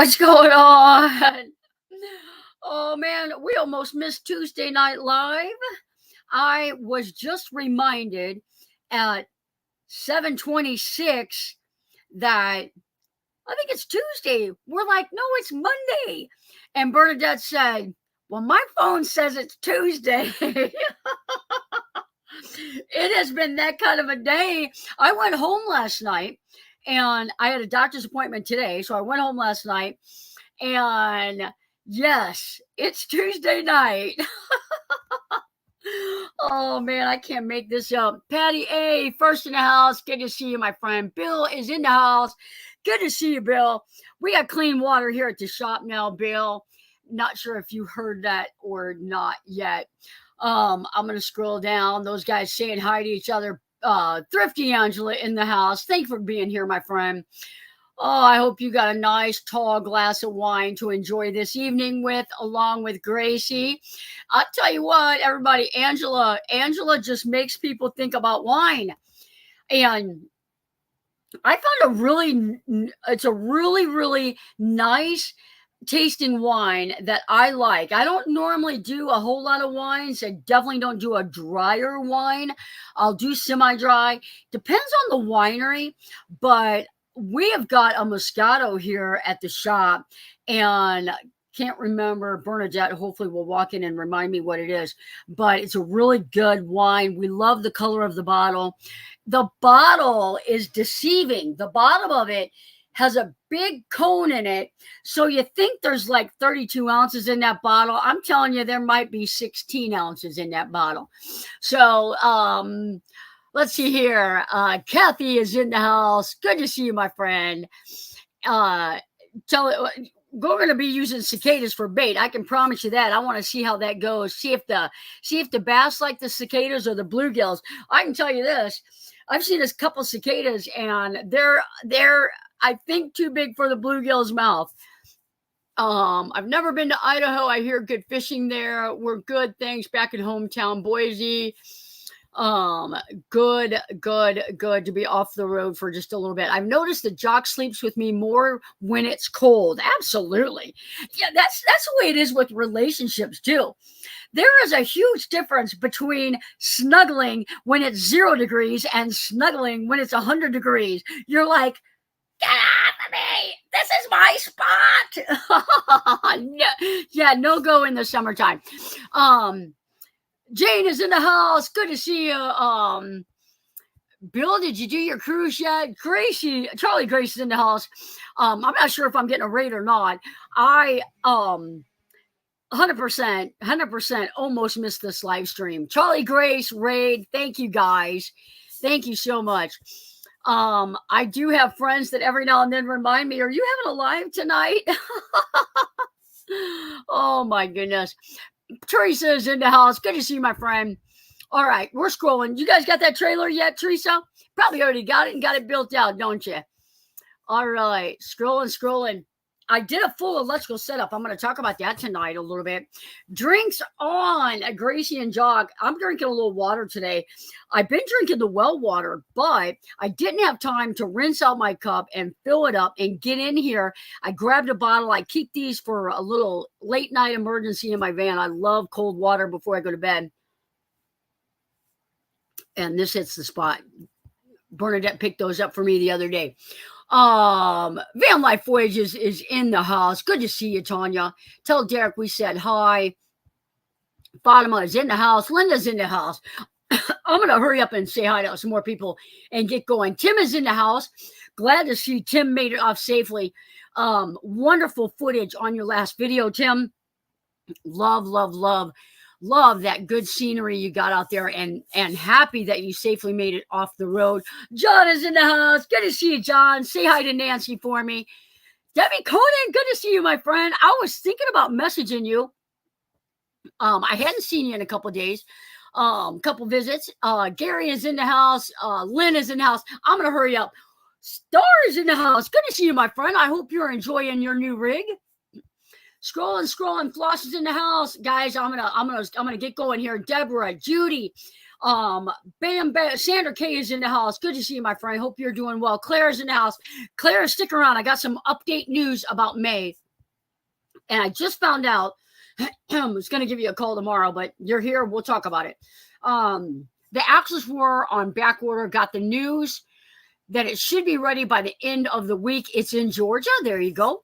What's going on? Oh man, we almost missed Tuesday Night Live. I was just reminded at 7:26 that I think it's Tuesday. We're like, no, it's Monday. And Bernadette said, well, my phone says it's Tuesday. It has been that kind of a day. I went home last night and I had a doctor's appointment today. So I went home last night and yes, it's Tuesday night. Oh man, I can't make this up. Patty A, first in the house. Good to see you, my friend. Bill is in the house. Good to see you, Bill. We got clean water here at the shop now, Bill. Not sure if you heard that or not yet. I'm gonna scroll down. Those guys saying hi to each other. Thrifty Angela in the house. Thank you for being here, my friend. Oh, I hope you got a nice tall glass of wine to enjoy this evening with, along with Gracie. I'll tell you what, everybody, Angela just makes people think about wine. And I found it's a really, really nice tasting wine that I like. I don't normally do a whole lot of wines. I definitely don't do a drier wine. I'll do semi-dry. Depends on the winery, but we have got a Moscato here at the shop and can't remember. Bernadette hopefully will walk in and remind me what it is, but it's a really good wine. We love the color of the bottle. The bottle is deceiving. The bottom of it has a big cone in it. So you think there's like 32 ounces in that bottle. I'm telling you, there might be 16 ounces in that bottle. So, let's see here. Kathy is in the house. Good to see you, my friend. We're going to be using cicadas for bait. I can promise you that. I want to see how that goes. See if the bass like the cicadas or the bluegills. I can tell you this. I've seen a couple cicadas and they're I think too big for the bluegill's mouth. I've never been to Idaho. I hear good fishing there. We're good. Thanks. Back in hometown, Boise. Good to be off the road for just a little bit. I've noticed that Jock sleeps with me more when it's cold. Absolutely. Yeah, that's the way it is with relationships too. There is a huge difference between snuggling when it's 0 degrees and snuggling when it's 100 degrees. You're like, get off of me. This is my spot. No go in the summertime. Jane is in the house. Good to see you. Bill, did you do your cruise yet? Charlie Grace is in the house. I'm not sure if I'm getting a raid or not. I 100% almost missed this live stream. Charlie Grace, raid. Thank you guys. Thank you so much. I do have friends that every now and then remind me, are you having a live tonight? Oh my goodness. Teresa is in the house. Good to see you, my friend. All right, we're scrolling. You guys got that trailer yet, Teresa? Probably already got it and got it built out, don't you? All right, scrolling. I did a full electrical setup. I'm going to talk about that tonight a little bit. Drinks on Gracie and Jock. I'm drinking a little water today. I've been drinking the well water, but I didn't have time to rinse out my cup and fill it up and get in here. I grabbed a bottle. I keep these for a little late night emergency in my van. I love cold water before I go to bed. And this hits the spot. Bernadette picked those up for me the other day. Van Life Voyages is in the house. Good to see you, Tanya. Tell Derek we said hi. Fatima is in the house. Linda's in the house. I'm going to hurry up and say hi to some more people and get going. Tim is in the house. Glad to see Tim made it off safely. Wonderful footage on your last video, Tim. Love that good scenery you got out there and happy that you safely made it off the road. John is in the house. Good to see you, John. Say hi to Nancy for me. Debbie Conan, good to see you, my friend. I was thinking about messaging you. I hadn't seen you in a couple of days. Couple visits. Gary is in the house. Lynn is in the house. I'm going to hurry up. Star is in the house. Good to see you, my friend. I hope you're enjoying your new rig. Scrolling. Floss is in the house, guys. I'm gonna get going here. Deborah, Judy, Bam, bam. Sandra K is in the house. Good to see you, my friend. Hope you're doing well. Claire's in the house. Claire, stick around. I got some update news about May. And I just found out, I was going to give you a call tomorrow, but you're here. We'll talk about it. The Axis were on back order. Got the news that it should be ready by the end of the week. It's in Georgia. There you go.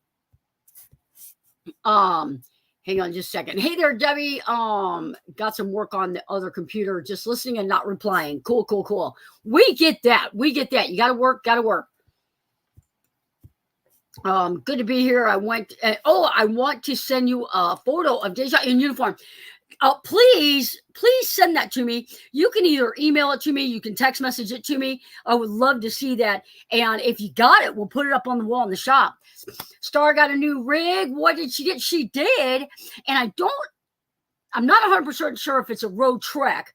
Hang on just a second. Hey there, Debbie. Got some work on the other computer, just listening and not replying. Cool. We get that. You got to work. Good to be here. I want to send you a photo of Deja in uniform. Please send that to me. You can either email it to me, you can text message it to me. I would love to see that. And if you got it, we'll put it up on the wall in the shop. Star got a new rig. What did she get? She did. And I'm not 100% sure if it's a road trek,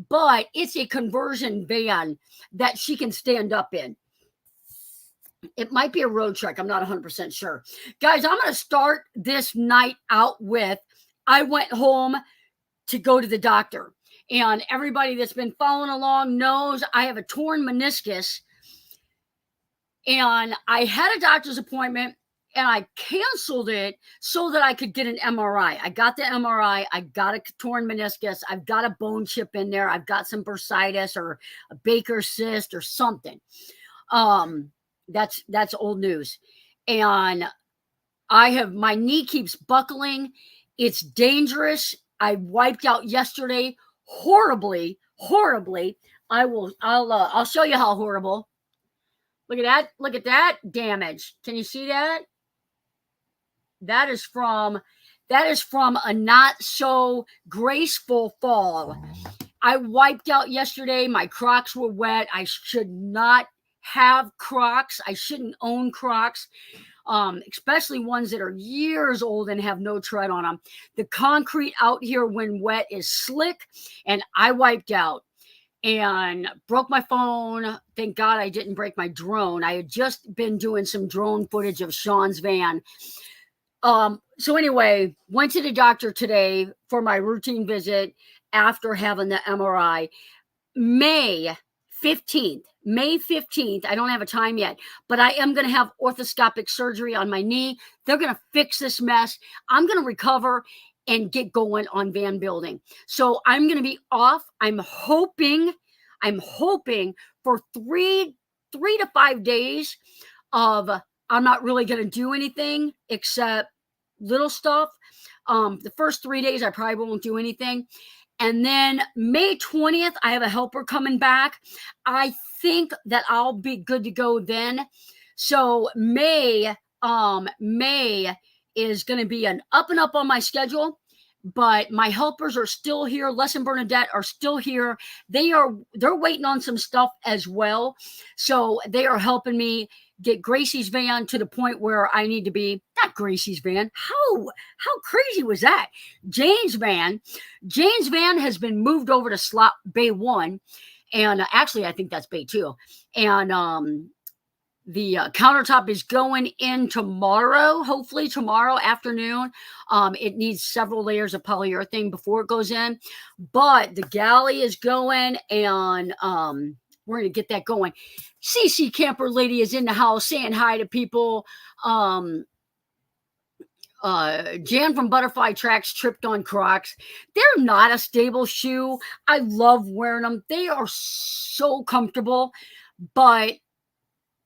but it's a conversion van that she can stand up in. It might be a road trek. I'm not 100% sure. Guys, I'm going to start this night out with, I went home to go to the doctor. And everybody that's been following along knows I have a torn meniscus. And I had a doctor's appointment and I canceled it so that I could get an MRI. I got the MRI. I got a torn meniscus. I've got a bone chip in there. I've got some bursitis or a Baker's cyst or something. That's old news. And my knee keeps buckling. It's dangerous. I wiped out yesterday horribly. I'll show you how horrible. Look at that damage. Can you see that? That is from a not so graceful fall. I wiped out yesterday. My Crocs were wet. I should not have Crocs. I shouldn't own Crocs, especially ones that are years old and have no tread on them. The concrete out here when wet is slick, and I wiped out and broke my phone. Thank God I didn't break my drone. I had just been doing some drone footage of Sean's van. So anyway, went to the doctor today for my routine visit after having the MRI. May 15th. I don't have a time yet, but I am going to have orthoscopic surgery on my knee. They're going to fix this mess. I'm going to recover and get going on van building. So I'm going to be off. I'm hoping for three to 5 days of, I'm not really going to do anything except little stuff. The first 3 days, I probably won't do anything. And then May 20th, I have a helper coming back. I think that I'll be good to go then. So May is going to be an up and up on my schedule, but my helpers are still here. Les and Bernadette are still here. They're waiting on some stuff as well. So they are helping me get Gracie's van to the point where I need to be. Not Gracie's van. How crazy was that? Jane's van has been moved over to slot bay 1. And actually, I think that's bay 2. And the countertop is going in tomorrow, hopefully tomorrow afternoon. It needs several layers of polyurethane before it goes in. But the galley is going, and we're going to get that going. CC Camper Lady is in the house saying hi to people. Jan from Butterfly Tracks tripped on Crocs. They're not a stable shoe. I love wearing them. They are so comfortable. But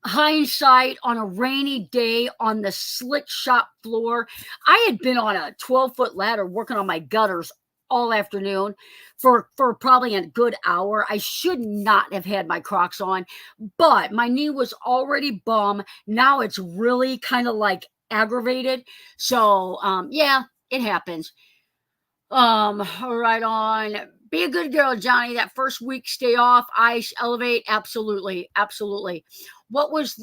hindsight, on a rainy day on the slick shop floor, I had been on a 12-foot ladder working on my gutters all afternoon for probably a good hour. I should not have had my Crocs on, but my knee was already bum. Now it's really kind of like aggravated. So, yeah, it happens. All right on. Be a good girl, Johnny. That first week, stay off, ice, elevate. Absolutely. What was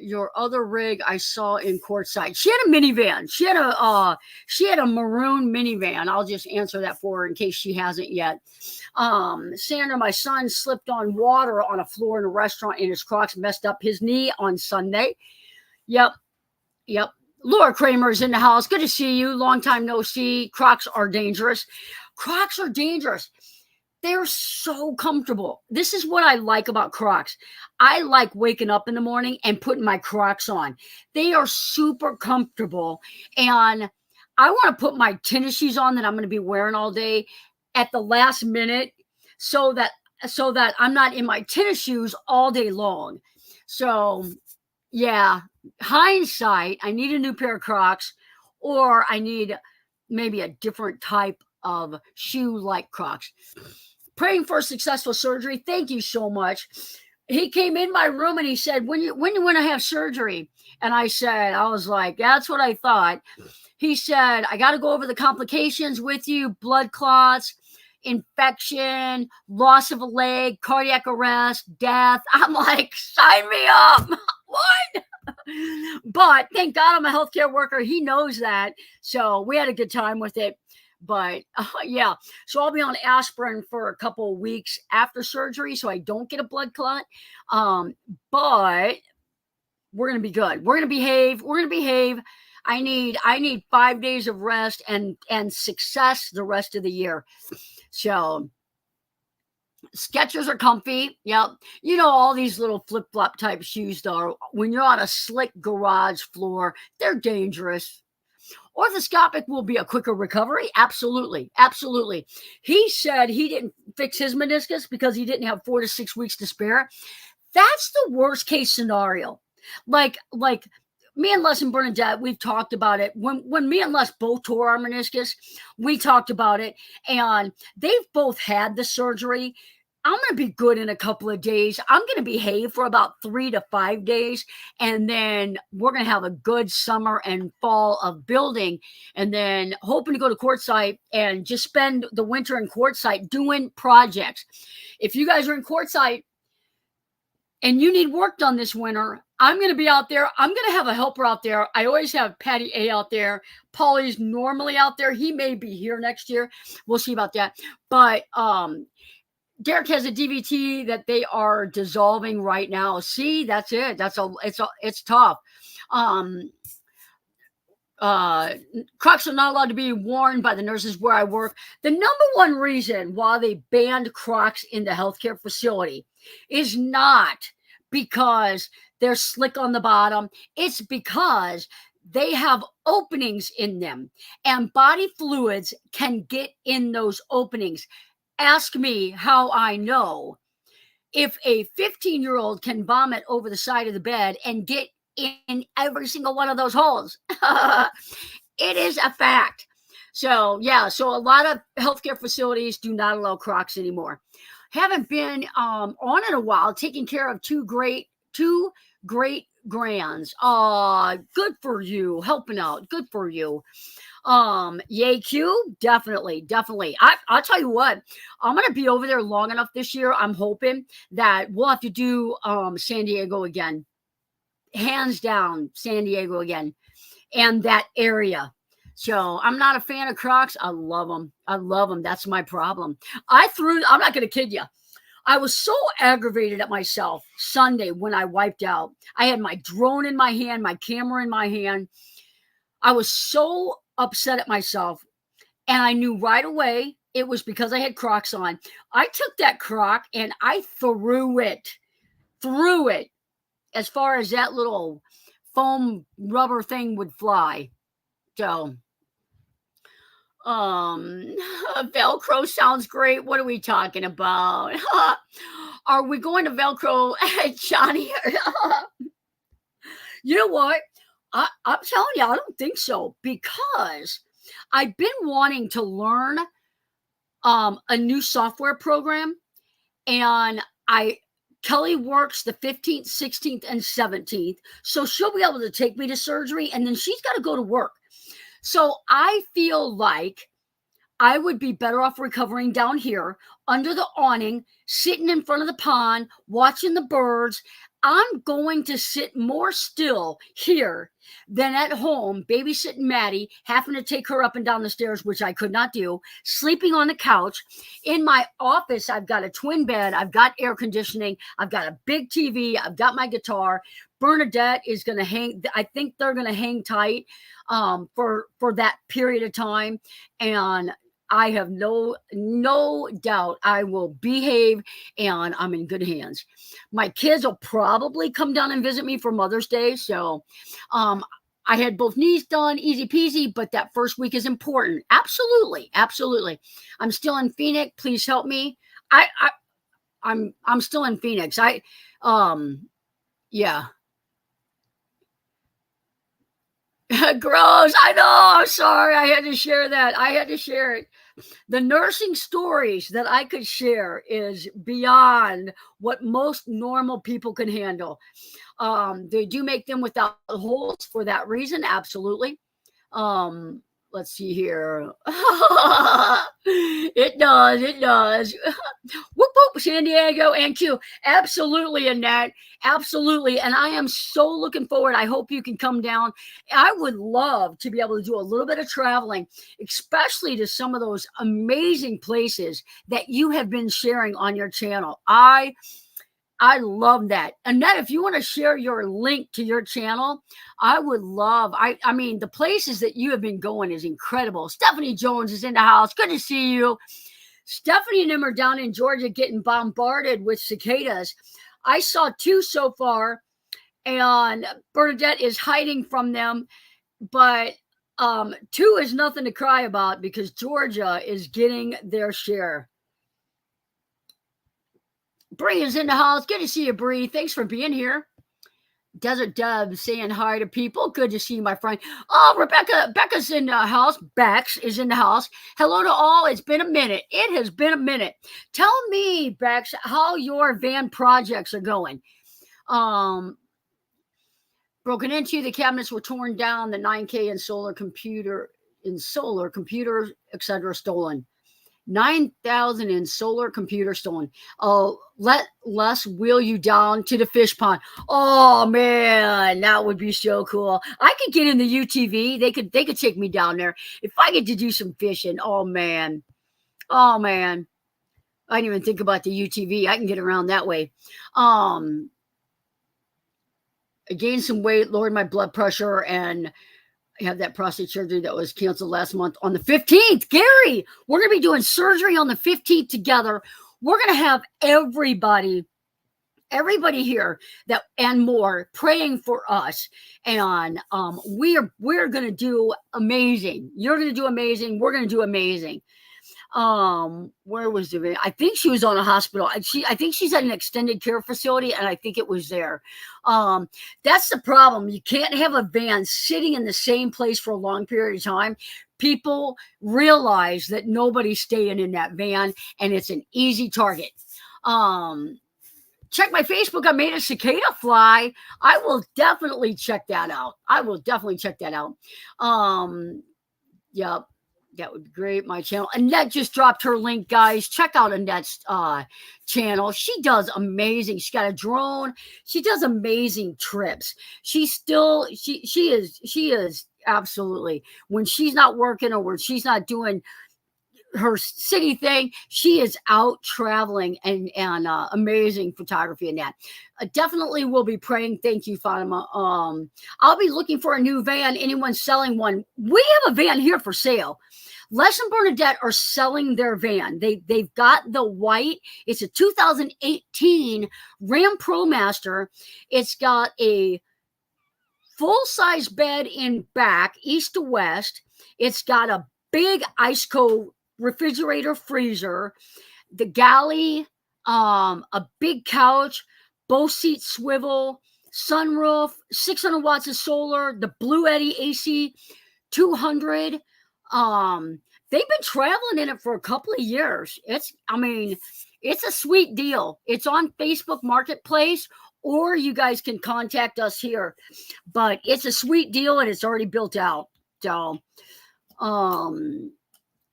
your other rig I saw in Courtside? She had a minivan. She had a maroon minivan. I'll just answer that for her in case she hasn't yet. Sandra, my son slipped on water on a floor in a restaurant and his Crocs messed up his knee on Sunday. Yep. Laura Kramer's in the house. Good to see you. Long time no see. Crocs are dangerous. They're so comfortable. This is what I like about Crocs. I like waking up in the morning and putting my Crocs on. They are super comfortable. And I want to put my tennis shoes on that I'm going to be wearing all day at the last minute so that I'm not in my tennis shoes all day long. So, yeah, hindsight, I need a new pair of Crocs, or I need maybe a different type of shoe like Crocs. Praying for a successful surgery. Thank you so much. He came in my room and he said, when you want to have surgery? And I was like, that's what I thought. He said, I got to go over the complications with you: blood clots, infection, loss of a leg, cardiac arrest, death. I'm like, sign me up. What? But thank God I'm a healthcare worker. He knows that. So we had a good time with it. But yeah, so I'll be on aspirin for a couple of weeks after surgery so I don't get a blood clot. But we're going to be good. We're going to behave. We're going to behave. I need 5 days of rest and success the rest of the year. So Skechers are comfy. Yep. You know, all these little flip-flop type shoes, though, when you're on a slick garage floor, they're dangerous. Orthoscopic will be a quicker recovery. Absolutely. Absolutely. He said he didn't fix his meniscus because he didn't have 4 to 6 weeks to spare. That's the worst case scenario. Like me and Les and Bernadette, we've talked about it. When me and Les both tore our meniscus, we talked about it, and they've both had the surgery. I'm going to be good in a couple of days. I'm going to behave for about 3 to 5 days, and then we're going to have a good summer and fall of building, and then hoping to go to Quartzsite and just spend the winter in Quartzsite doing projects. If you guys are in Quartzsite and you need work done this winter, I'm going to be out there. I'm going to have a helper out there. I always have Patty A out there. Paulie's normally out there. He may be here next year. We'll see about that. But Derek has a DVT that they are dissolving right now. See, that's it. It's tough. Crocs are not allowed to be worn by the nurses where I work. The number one reason why they banned Crocs in the healthcare facility is not because they're slick on the bottom. It's because they have openings in them, and body fluids can get in those openings. Ask me how I know. If a 15-year-old can vomit over the side of the bed and get in every single one of those holes, it is a fact. So yeah, so a lot of healthcare facilities do not allow Crocs anymore. Haven't been on in a while, taking care of two great grands. Good for you, helping out. Good for you. Yay Q, definitely. I'll tell you what, I'm gonna be over there long enough this year. I'm hoping that we'll have to do San Diego again. Hands down, San Diego again, and that area. So I'm not a fan of Crocs. I love them. That's my problem. I'm not going to kid you. I was so aggravated at myself Sunday when I wiped out. I had my drone in my hand, my camera in my hand. I was so upset at myself, and I knew right away it was because I had Crocs on. I took that Croc and I threw it as far as that little foam rubber thing would fly. So, Velcro sounds great. What are we talking about? Are we going to Velcro, Johnny? You know what? I'm telling you, I don't think so, because I've been wanting to learn a new software program, and Kelly works the 15th, 16th, and 17th. So she'll be able to take me to surgery, and then she's got to go to work. So I feel like I would be better off recovering down here under the awning, sitting in front of the pond, watching the birds. I'm going to sit more still here than at home, babysitting Maddie, having to take her up and down the stairs, which I could not do, sleeping on the couch. In my office, I've got a twin bed. I've got air conditioning. I've got a big TV. I've got my guitar. Bernadette is going to hang. I think they're going to hang tight for that period of time. And I have no doubt I will behave and I'm in good hands. My kids will probably come down and visit me for Mother's Day. So I had both knees done, easy peasy, but that first week is important. Absolutely, absolutely. I'm still in Phoenix. Please help me. I'm still in Phoenix. Yeah. Gross. I know. I'm sorry. I had to share that. I had to share it. The nursing stories that I could share is beyond what most normal people can handle. They do make them without holes for that reason. Absolutely. Um, let's see here. It does. It does. Whoop whoop, San Diego and Q. Absolutely, Annette. Absolutely. And I am so looking forward. I hope you can come down. I would love to be able to do a little bit of traveling, especially to some of those amazing places that you have been sharing on your channel. I love that. Annette, if you want to share your link to your channel, I would love, I mean, the places that you have been going is incredible. Stephanie Jones is in the house. Good to see you. Stephanie and them are down in Georgia getting bombarded with cicadas. I saw 2 so far, and Bernadette is hiding from them, but 2 is nothing to cry about because Georgia is getting their share. Bree is in the house. Good to see you, Bree. Thanks for being here. Desert Dub saying hi to people. Good to see you, my friend. Oh, Rebecca. Becca's in the house. Bex is in the house. Hello to all. It's been a minute. It has been a minute. Tell me, Bex, how your van projects are going. Broken into, the cabinets were torn down, the 9K and solar computer, etc. stolen. 9,000 in solar computer stolen. Oh, let Les wheel you down to the fish pond. Oh man, that would be so cool. I could get in the UTV. They could take me down there if I get to do some fishing. Oh man. I didn't even think about the UTV. I can get around that way. I gained some weight, lowered my blood pressure, and I have that prostate surgery that was canceled last month on the 15th. Gary, we're going to be doing surgery on the 15th together. We're going to have everybody here that and more praying for us. And we're going to do amazing. You're going to do amazing. We're going to do amazing. Where was the? I think she was on a hospital. I think she's at an extended care facility, and I think it was there. That's the problem. You can't have a van sitting in the same place for a long period of time. People realize that nobody's staying in that van, and it's an easy target. Check my Facebook. I made a cicada fly. I will definitely check that out. Yep. That would be great. My channel. Annette just dropped her link, guys. Check out Annette's channel. She does amazing. She's got a drone. She does amazing trips. She is absolutely, when she's not working or when she's not doing her city thing, she is out traveling and amazing photography in that. Definitely will be praying. Thank you, Fatima. I'll be looking for a new van. Anyone selling one? We have a van here for sale. Les and Bernadette are selling their van. They've got the white. It's a 2018 Ram ProMaster. It's got a full-size bed in back, east to west. It's got a big ice cold refrigerator freezer, the galley, a big couch, both seats swivel, sunroof, 600 watts of solar, the Blue Eddy AC 200. They've been traveling in it for a couple of years. It's a sweet deal. It's on Facebook Marketplace, or you guys can contact us here. But it's a sweet deal, and it's already built out. So,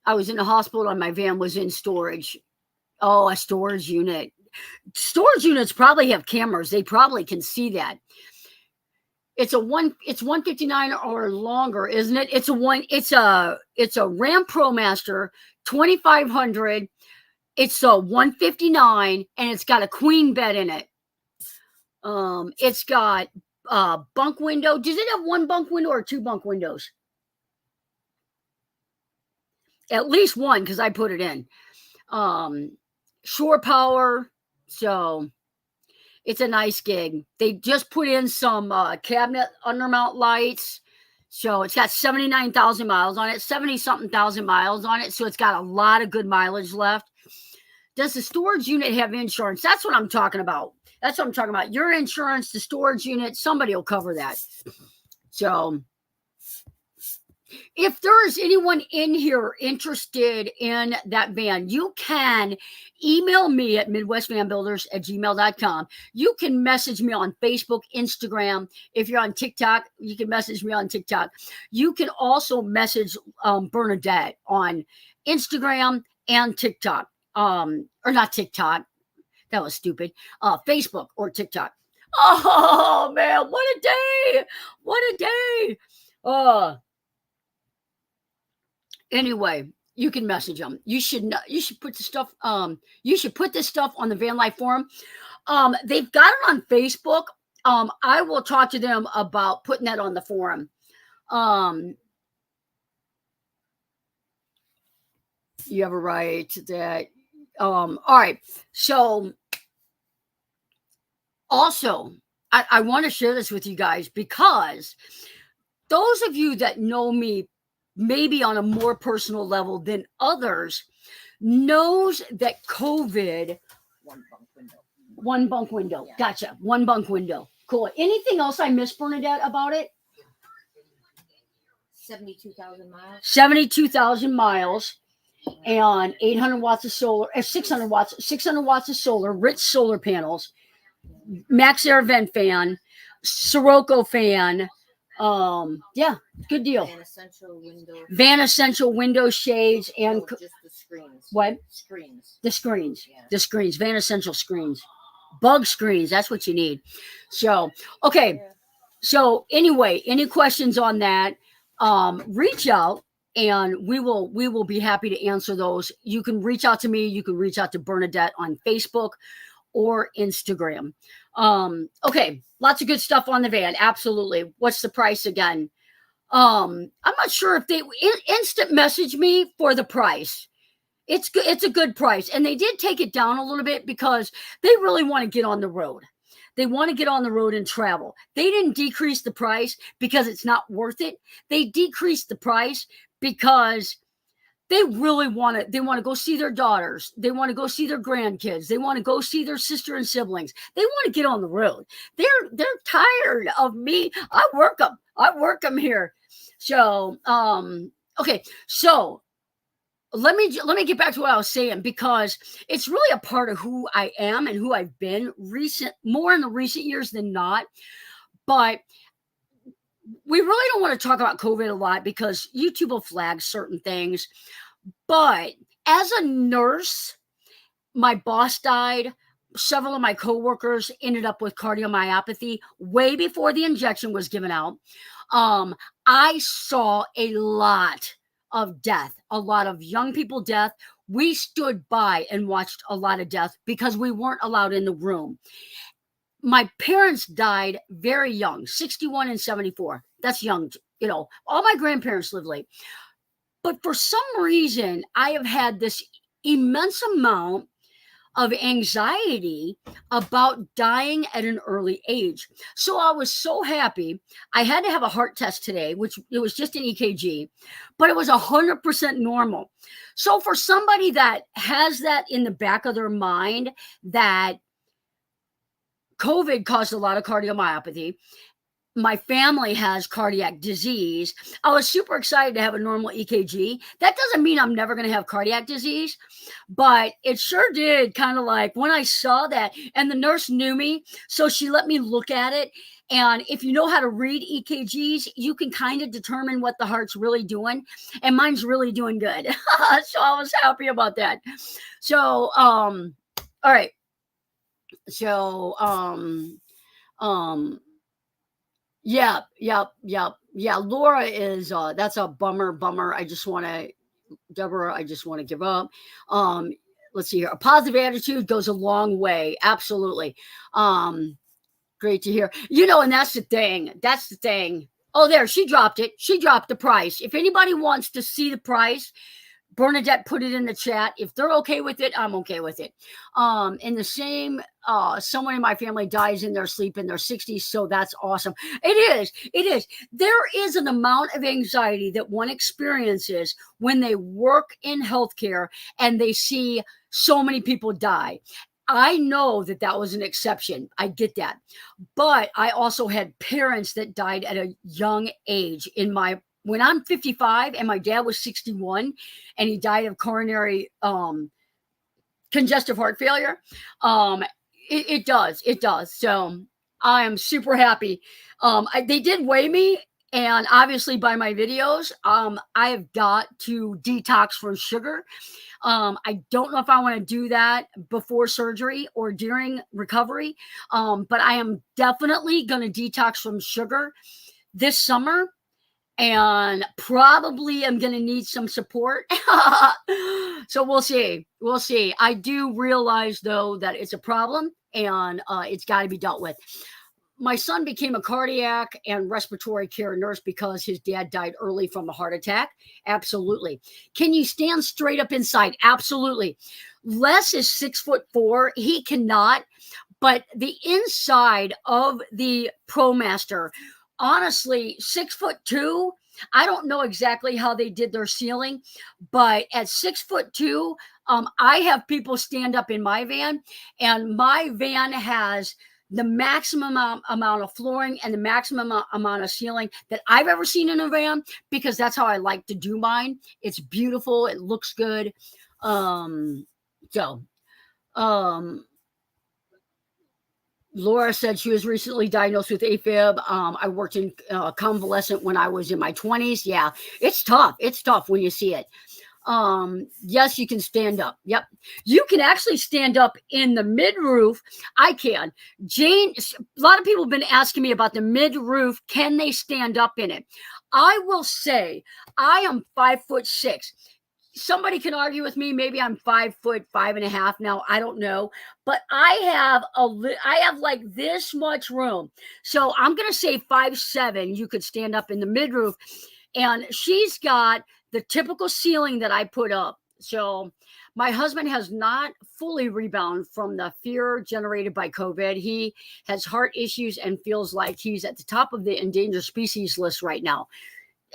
I was in the hospital and my van was in storage. Oh, a storage unit. Storage units probably have cameras. They probably can see that. It's 159 or longer, isn't it? It's a Ram ProMaster 2500. It's a 159 and it's got a queen bed in it. It's got bunk window. Does it have one bunk window or two bunk windows? at least one because I put it in. Shore power. So it's a nice gig. They just put in some cabinet undermount lights. So it's got 79,000 miles on it, 70-something thousand miles on it. So it's got a lot of good mileage left. Does the storage unit have insurance? That's what I'm talking about. That's what I'm talking about. Your insurance, the storage unit, somebody will cover that. So if there is anyone in here interested in that van, you can email me at midwestvanbuilders@gmail.com. You can message me on Facebook, Instagram. If you're on TikTok, you can message me on TikTok. You can also message Bernadette on Instagram and TikTok. Or not TikTok. That was stupid. Facebook or TikTok. Oh man, what a day! What a day! Anyway, you can message them. You should put the stuff. You should put this stuff on the Van Life Forum. They've got it on Facebook. I will talk to them about putting that on the forum. You have a right that. All right. So also, I want to share this with you guys because those of you that know me maybe on a more personal level than others knows that COVID. One bunk window. Yeah. Gotcha. One bunk window. Cool. Anything else I missed, Bernadette, about it? 72,000 miles. 72,000 miles. And 800 watts of solar, 600 watts of solar, rich solar panels, max air vent fan, Sirocco fan. Yeah, good deal. Van Essential window shades and just the screens. What? Screens. The screens. Yeah. The screens. Van Essential screens. Bug screens. That's what you need. So, okay. Yeah. So anyway, any questions on that? Reach out. And we will be happy to answer those. You can reach out to me. You can reach out to Bernadette on Facebook or Instagram. Okay, lots of good stuff on the van. Absolutely. What's the price again? I'm not sure if they instant message me for the price. It's good. It's a good price, and they did take it down a little bit because they really want to get on the road. They want to get on the road and travel. They didn't decrease the price because it's not worth it. They decreased the price because they really want to. They want to go see their daughters. They want to go see their grandkids. They want to go see their sister and siblings. They want to get on the road. They're tired of me. I work them here. So okay. So let me get back to what I was saying, because it's really a part of who I am and who I've been more in the recent years than not. But we really don't want to talk about COVID a lot because YouTube will flag certain things. But as a nurse, my boss died. Several of my coworkers ended up with cardiomyopathy way before the injection was given out. I saw a lot of death, a lot of young people death. We stood by and watched a lot of death because we weren't allowed in the room. My parents died very young, 61 and 74. That's young. You know, all my grandparents lived late. But for some reason, I have had this immense amount of anxiety about dying at an early age. So I was so happy. I had to have a heart test today, which it was just an EKG, but it was 100% normal. So for somebody that has that in the back of their mind, that COVID caused a lot of cardiomyopathy, my family has cardiac disease, I was super excited to have a normal EKG. That doesn't mean I'm never going to have cardiac disease, but it sure did kind of like when I saw that, and the nurse knew me, so she let me look at it. And if you know how to read EKGs, you can kind of determine what the heart's really doing, and mine's really doing good. So I was happy about that. So, all right. So, yeah. Laura is, that's a bummer. I just want to give up. Let's see here. A positive attitude goes a long way. Absolutely. Great to hear. You know, and that's the thing. Oh, there, she dropped it. She dropped the price. If anybody wants to see the price, Bernadette put it in the chat. If they're okay with it, I'm okay with it. And the same, someone in my family dies in their sleep in their 60s, so that's awesome. It is. It is. There is an amount of anxiety that one experiences when they work in healthcare and they see so many people die. I know that that was an exception. I get that. But I also had parents that died at a young age when I'm 55 and my dad was 61 and he died of coronary congestive heart failure. It does. So I am super happy. They did weigh me, and obviously by my videos, I have got to detox from sugar. I don't know if I want to do that before surgery or during recovery, but I am definitely going to detox from sugar this summer. And probably I'm going to need some support. So we'll see. We'll see. I do realize, though, that it's a problem and it's got to be dealt with. My son became a cardiac and respiratory care nurse because his dad died early from a heart attack. Absolutely. Can you stand straight up inside? Absolutely. Les is 6'4". He cannot. But the inside of the ProMaster, honestly, 6'2". I don't know exactly how they did their ceiling, but at 6'2", I have people stand up in my van, and my van has the maximum amount of flooring and the maximum amount of ceiling that I've ever seen in a van, because that's how I like to do mine. It's beautiful. It looks good. Laura said she was recently diagnosed with AFib. I worked in convalescent when I was in my 20s. Yeah, it's tough. It's tough when you see it. Yes, you can stand up. Yep. You can actually stand up in the mid-roof. I can. Jane, a lot of people have been asking me about the mid-roof. Can they stand up in it? I will say I am 5'6". Somebody can argue with me. Maybe I'm 5'5.5" now. I don't know, but I have like this much room. So I'm going to say 5'7". You could stand up in the midroof, and she's got the typical ceiling that I put up. So my husband has not fully rebounded from the fear generated by COVID. He has heart issues and feels like he's at the top of the endangered species list right now.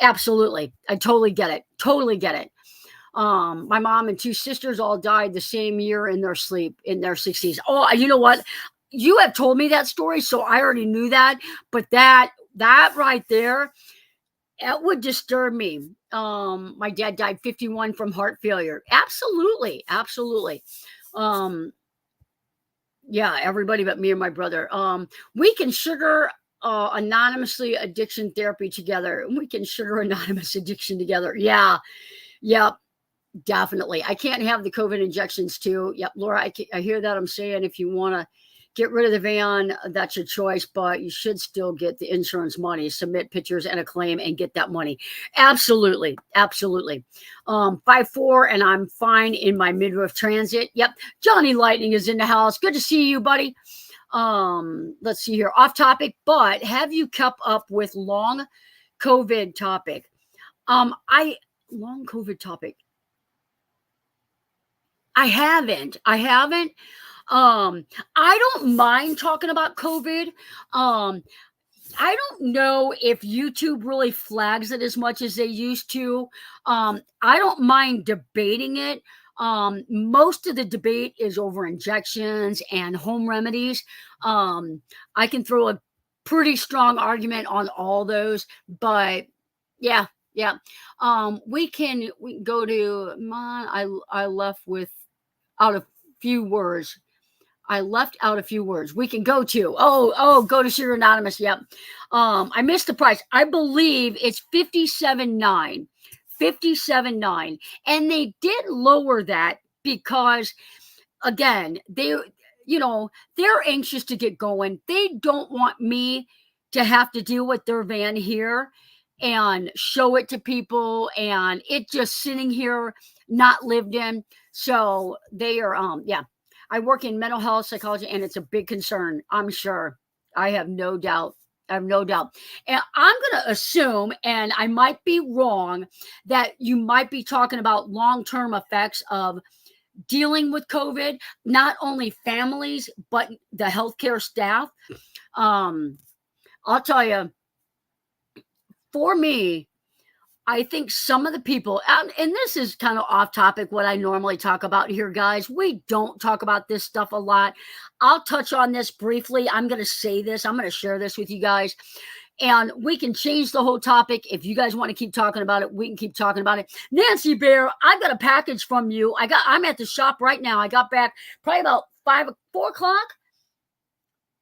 Absolutely. I totally get it. Totally get it. My mom and 2 sisters all died the same year in their sleep in their 60s. Oh, you know what? You have told me that story, so I already knew that. But that right there, that would disturb me. My dad died 51 from heart failure. Absolutely. Absolutely. Yeah, everybody but me and my brother. We can sugar anonymously addiction therapy together. We can sugar anonymous addiction together. Yeah. Yep. Definitely. I can't have the COVID injections too. Yep, Laura, I hear that. I'm saying if you want to get rid of the van, that's your choice, but you should still get the insurance money, submit pictures and a claim and get that money. Absolutely. Absolutely. 5'4", and I'm fine in my midroof transit. Yep. Johnny Lightning is in the house. Good to see you, buddy. Let's see here. Off topic, but have you kept up with long COVID topic? Long COVID topic. I haven't. I don't mind talking about COVID. I don't know if YouTube really flags it as much as they used to. I don't mind debating it. Most of the debate is over injections and home remedies. I can throw a pretty strong argument on all those, but yeah. We can go to I left with out a few words. I left out a few words. We can go to go to Sugar Anonymous. Yep. I missed the price. I believe it's $57.9. $57.9. And they did lower that because, again, they're anxious to get going. They don't want me to have to deal with their van here and show it to people, and it just sitting here not lived in. So they are I work in mental health psychology, and it's a big concern. I'm sure. I have no doubt I have no doubt. And I'm going to assume, and I might be wrong, that you might be talking about long-term effects of dealing with COVID, not only families, but the healthcare staff. I'll tell you, for me, I think some of the people, and this is kind of off topic, what I normally talk about here, guys. We don't talk about this stuff a lot. I'll touch on this briefly. I'm going to say this. I'm going to share this with you guys. And we can change the whole topic. If you guys want to keep talking about it, we can keep talking about it. Nancy Bear, I've got a package from you. I'm at the shop right now. I got back probably about 4 o'clock.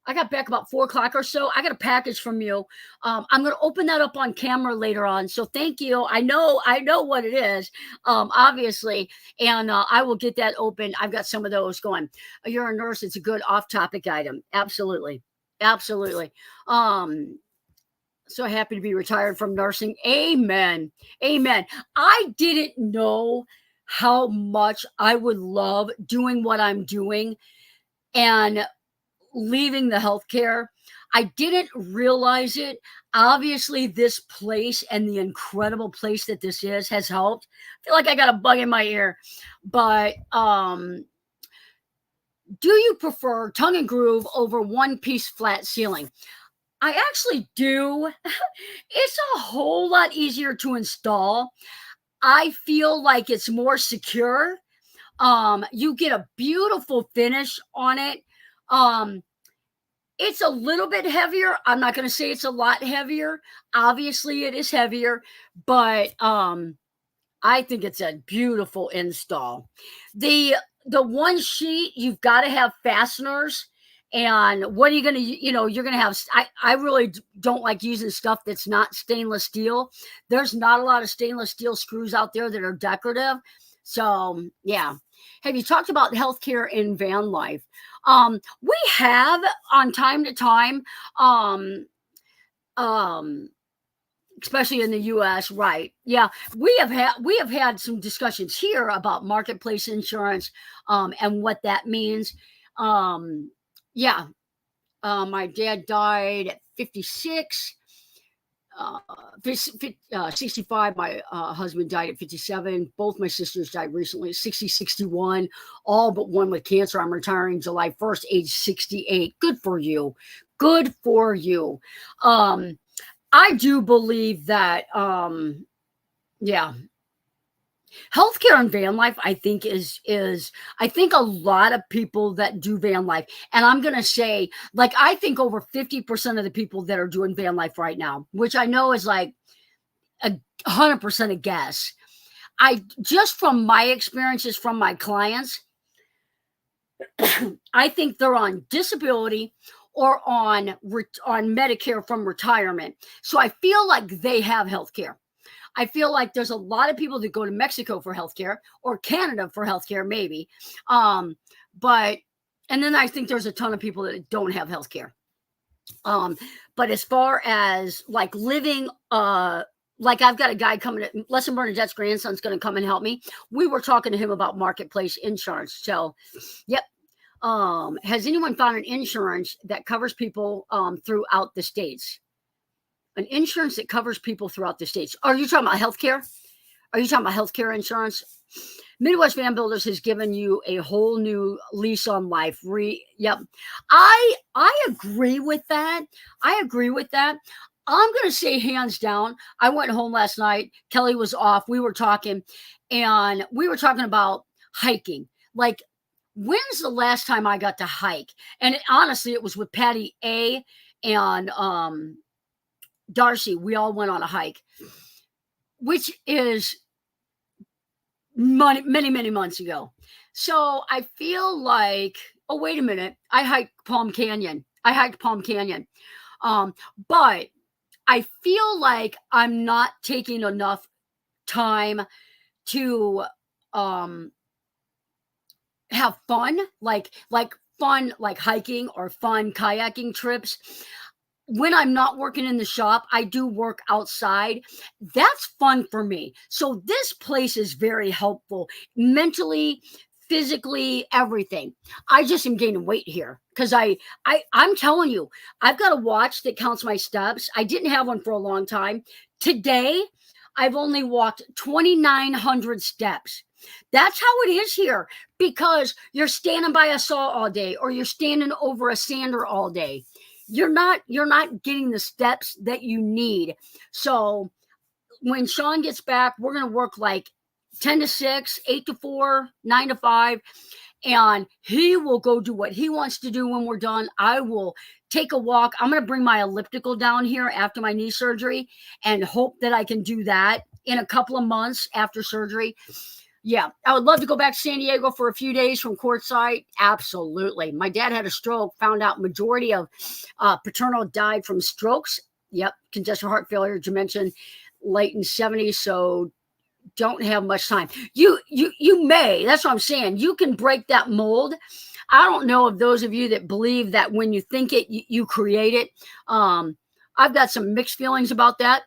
I got back about 4 o'clock or so. I got a package from you. I'm going to open that up on camera later on. So thank you. I know what it is, obviously. And I will get that open. I've got some of those going. You're a nurse. It's a good off-topic item. Absolutely. Absolutely. So happy to be retired from nursing. Amen. Amen. I didn't know how much I would love doing what I'm doing and leaving the healthcare. I didn't realize it. Obviously, this place and the incredible place that this is has helped. I feel like I got a bug in my ear. But do you prefer tongue and groove over one-piece flat ceiling? I actually do. It's a whole lot easier to install. I feel like it's more secure. You get a beautiful finish on it. It's a little bit heavier. I'm not going to say it's a lot heavier. Obviously, it is heavier, but I think it's a beautiful install. The one sheet, you've got to have fasteners. And what are you going to, you're going to have, I really don't like using stuff that's not stainless steel. There's not a lot of stainless steel screws out there that are decorative. So, yeah. Have you talked about healthcare in van life? We have on time to time, especially in the U.S., right? Yeah, we have had some discussions here about marketplace insurance, and what that means. Yeah, my dad died at 56. 65. My husband died at 57. Both my sisters died recently, 60, 61, all but one with cancer. I'm retiring July 1st, age 68. Good for you. Good for you. I do believe that, yeah. Healthcare and van life, I think I think a lot of people that do van life, and I'm going to say, like, I think over 50% of the people that are doing van life right now, which I know is like 100% a guess. Just from my experiences from my clients, I think they're on disability or on Medicare from retirement. So I feel like they have healthcare. I feel like there's a lot of people that go to Mexico for healthcare or Canada for healthcare, maybe. And then I think there's a ton of people that don't have healthcare. But as far as like living, like I've got a guy coming, Lesson Bernadette's grandson's going to come and help me. We were talking to him about marketplace insurance. So, yep. Has anyone found an insurance that covers people throughout the states? An insurance that covers people throughout the states. Are you talking about healthcare? Are you talking about healthcare insurance? Midwest Van Builders has given you a whole new lease on life. Yep. I agree with that. I agree with that. I'm going to say hands down. I went home last night. Kelly was off. We were talking, and we were talking about hiking. Like, when's the last time I got to hike? And honestly, it was with Patty A and Darcy. We all went on a hike, which is many, many months ago. So I feel like, oh, wait a minute. I hiked Palm Canyon. But I feel like I'm not taking enough time to have fun, like fun, like hiking or fun kayaking trips. When I'm not working in the shop, I do work outside. That's fun for me. So this place is very helpful mentally, physically, everything. I just am gaining weight here because I'm telling you, I've got a watch that counts my steps. I didn't have one for a long time. Today, I've only walked 2,900 steps. That's how it is here because you're standing by a saw all day or you're standing over a sander all day. You're not getting the steps that you need. So when Sean gets back, we're going to work like 10 to 6, 8 to 4, 9 to 5, and he will go do what he wants to do when we're done. I will take a walk. I'm going to bring my elliptical down here after my knee surgery and hope that I can do that in a couple of months after surgery. Yeah, I would love to go back to San Diego for a few days from courtside. Absolutely. My dad had a stroke, found out majority of paternal died from strokes. Yep, congestive heart failure, dementia, late in 70s, so don't have much time. You may, that's what I'm saying. You can break that mold. I don't know if those of you that believe that when you think it, you create it. I've got some mixed feelings about that.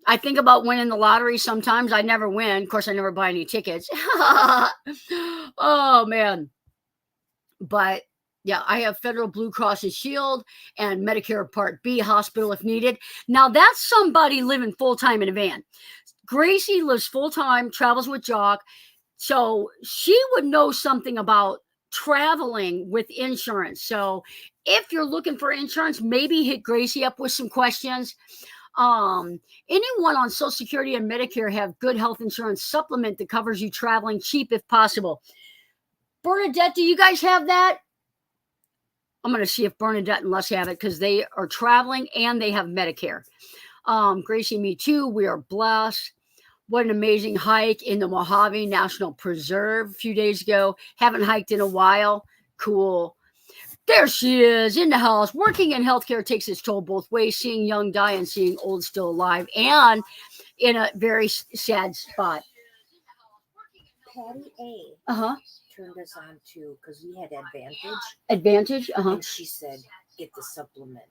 I think about winning the lottery sometimes. I never win. Of course, I never buy any tickets. Oh, man. But yeah, I have Federal Blue Cross and Shield and Medicare Part B hospital if needed. Now, that's somebody living full-time in a van. Gracie lives full-time, travels with Jock. So she would know something about traveling with insurance. So if you're looking for insurance, maybe hit Gracie up with some questions. Anyone on Social Security and Medicare have good health insurance supplement that covers you traveling cheap if possible. Bernadette, do you guys have that? I'm going to see if Bernadette and Les have it because they are traveling and they have Medicare. Gracie, me too. We are blessed. What an amazing hike in the Mojave National Preserve a few days ago. Haven't hiked in a while. Cool. There she is in the house. Working in healthcare takes its toll both ways, seeing young die and seeing old still alive, and in a very sad spot. Patty A. Turned us on to, because we had Advantage. And she said, get the supplement.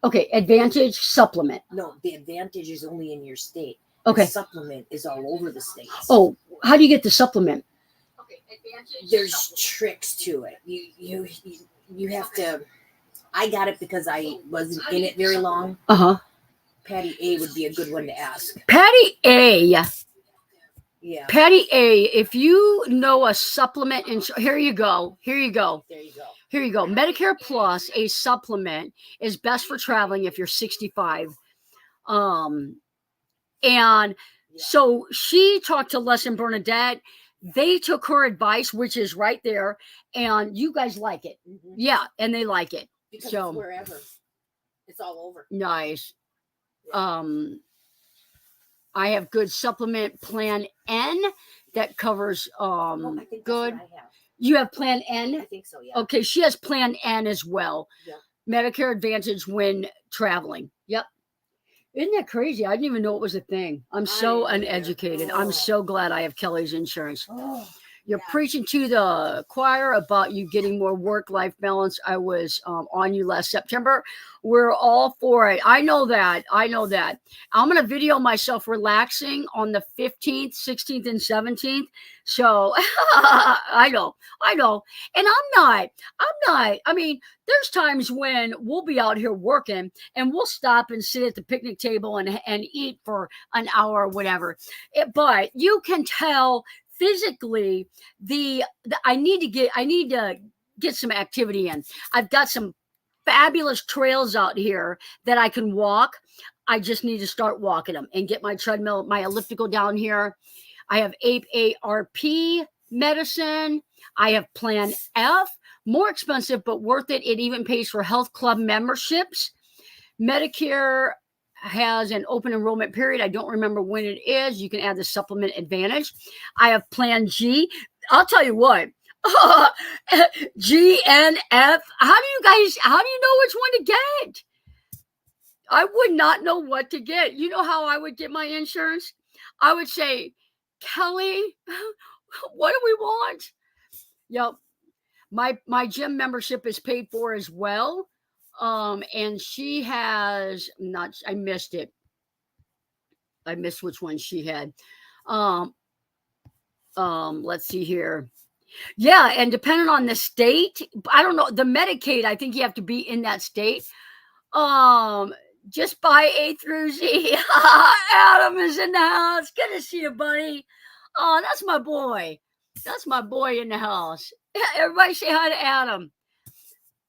Okay, Advantage supplement. No, the Advantage is only in your state. Okay. The supplement is all over the states. Oh, how do you get the supplement? There's tricks to it. You have to. I got it because I wasn't in it very long. Patty A would be a good one to ask. Patty A. Yeah. Patty A. If you know a supplement, here you go. There you go. Here you go. Medicare Plus, a supplement, is best for traveling if you're 65. And so she talked to Les and Bernadette. They took her advice, which is right there, and you guys like it. Mm-hmm. Yeah, and they like it. Because so it's wherever. It's all over. Nice. Yeah. I have good supplement Plan N that covers I think good. That's what I have. You have Plan N? I think so, yeah. Okay, she has Plan N as well. Yeah. Medicare Advantage when traveling. Yep. Isn't that crazy? I didn't even know it was a thing. I'm so uneducated. I'm so glad I have Kelly's insurance. You're preaching to the choir about you getting more work-life balance. I was on you last September. We're all for it. I know that. I'm going to video myself relaxing on the 15th, 16th, and 17th. So I know. And I'm not. I mean, there's times when we'll be out here working and we'll stop and sit at the picnic table and eat for an hour or whatever. But you can tell physically I need to get some activity in. I've got some fabulous trails out here that I can walk. I just need to start walking them and get my treadmill, my elliptical down here. I have AARP medicine. I have Plan F, more expensive but worth it. It even pays for health club memberships. Medicare has an open enrollment period. I don't remember when it is. You can add the supplement Advantage. I have Plan G. I'll tell you what. G and F. How do you know which one to get? I would not know what to get. You know how I would get my insurance? I would say, Kelly, what do we want? Yep. My gym membership is paid for as well. And she has I missed it. I missed which one she had. Let's see here. Yeah, and depending on the state, I don't know, the Medicaid, I think you have to be in that state. Just buy A through Z. Adam is in the house. Good to see you, buddy. Oh, that's my boy. That's my boy in the house. Yeah, everybody say hi to Adam.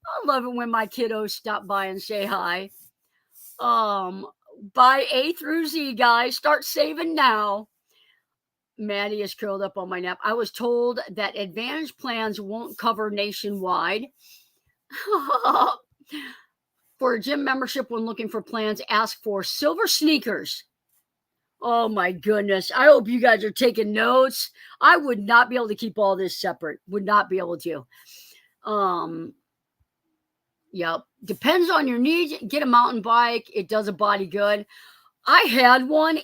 I love it when my kiddos stop by and say hi. Buy A through Z, guys. Start saving now. Maddie is curled up on my nap. I was told that Advantage plans won't cover nationwide. For a gym membership, when looking for plans, ask for silver sneakers. Oh my goodness. I hope you guys are taking notes. I would not be able to keep all this separate. Would not be able to. Yep. Depends on your needs. Get a mountain bike. It does a body good. I had one.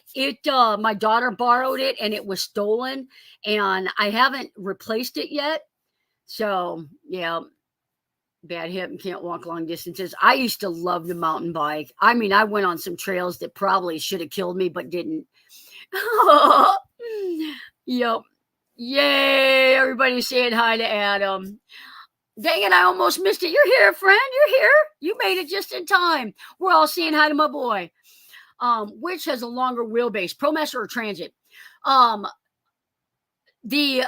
My daughter borrowed it and it was stolen, and I haven't replaced it yet. So yeah, bad hip and can't walk long distances. I used to love the mountain bike. I mean, I went on some trails that probably should have killed me, but didn't. Yep. Yay. Everybody's saying hi to Adam. Dang it, I almost missed it. You're here, friend. You're here. You made it just in time. We're all saying hi to my boy. Which has a longer wheelbase, ProMaster or Transit? The